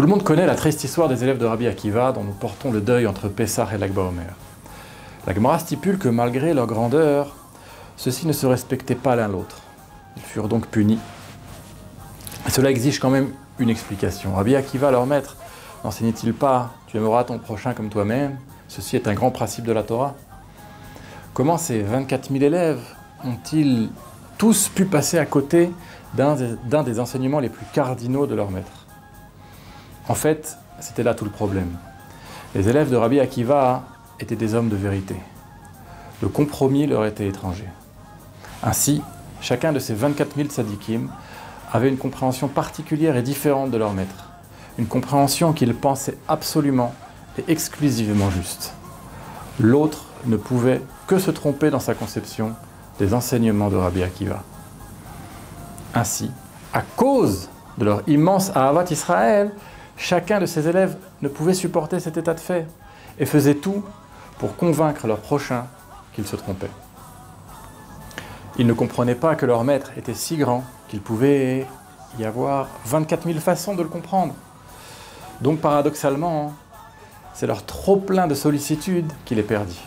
le monde connaît la triste histoire des élèves de Rabbi Akiva dont nous portons le deuil entre Pessah et Lag BaOmer. La Gemara stipule que malgré leur grandeur, ceux-ci ne se respectaient pas l'un l'autre. Ils furent donc punis. Et cela exige quand même une explication. Rabbi Akiva, leur maître, n'enseignait-il pas « Tu aimeras ton prochain comme toi-même » ? Ceci est un grand principe de la Torah. Comment ces 24 000 élèves ont-ils tous pu passer à côté d'un des enseignements les plus cardinaux de leur maître? En fait, c'était là tout le problème. Les élèves de Rabbi Akiva étaient des hommes de vérité. Le compromis leur était étranger. Ainsi, chacun de ces 24 000 tzadikim avait une compréhension particulière et différente de leur maître. Une compréhension qu'ils pensaient absolument et exclusivement juste. L'autre ne pouvait que se tromper dans sa conception des enseignements de Rabbi Akiva. Ainsi, à cause de leur immense Ahavat Israël, chacun de ces élèves ne pouvait supporter cet état de fait et faisait tout pour convaincre leur prochain qu'ils se trompaient. Ils ne comprenaient pas que leur maître était si grand qu'il pouvait y avoir 24 000 façons de le comprendre. Donc paradoxalement, c'est leur trop-plein de sollicitude qui les perdit.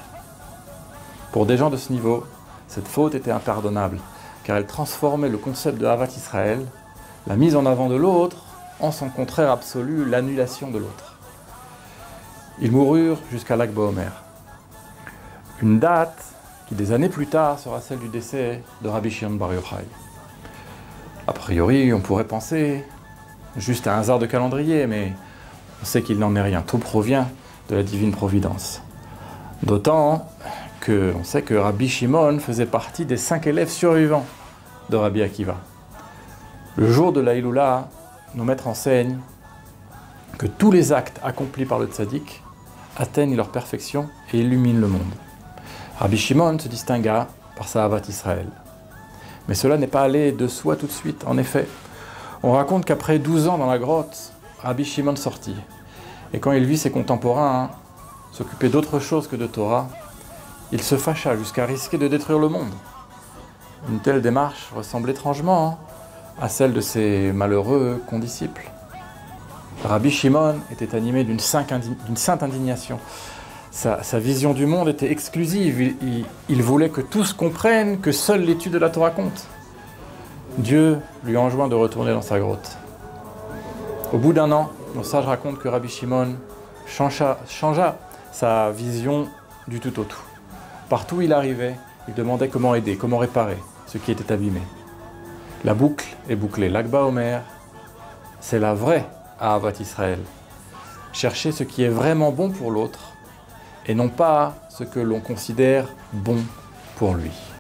Pour des gens de ce niveau, cette faute était impardonnable, car elle transformait le concept de Ahavat Israël, la mise en avant de l'autre, en son contraire absolu, l'annulation de l'autre. Ils moururent jusqu'à Lag BaOmer. Une date qui, des années plus tard, sera celle du décès de Rabbi Shimon Bar Yochai. A priori, on pourrait penser juste à un hasard de calendrier, mais on sait qu'il n'en est rien. Tout provient de la divine providence. D'autant qu'on sait que Rabbi Shimon faisait partie des 5 élèves survivants de Rabbi Akiva. Le jour de la Hiloula, nos maîtres enseignent que tous les actes accomplis par le tzaddik atteignent leur perfection et illuminent le monde. Rabbi Shimon se distingua par sa Ahavat Israël. Mais cela n'est pas allé de soi tout de suite. En effet, on raconte qu'après 12 ans dans la grotte, Rabbi Shimon sortit. Et quand il vit ses contemporains s'occuper d'autre chose que de Torah, il se fâcha jusqu'à risquer de détruire le monde. Une telle démarche ressemble étrangement à celle de ses malheureux condisciples. Rabbi Shimon était animé d'une sainte indignation. Sa vision du monde était exclusive. Il voulait que tous comprennent que seule l'étude de la Torah compte. Dieu lui enjoint de retourner dans sa grotte. Au bout d'un an, nos sages racontent que Rabbi Shimon changea sa vision du tout au tout. Partout où il arrivait, il demandait comment aider, comment réparer ce qui était abîmé. La boucle est bouclée. Lag BaOmer, c'est la vraie Ahavat Israël. Chercher ce qui est vraiment bon pour l'autre et non pas ce que l'on considère bon pour lui.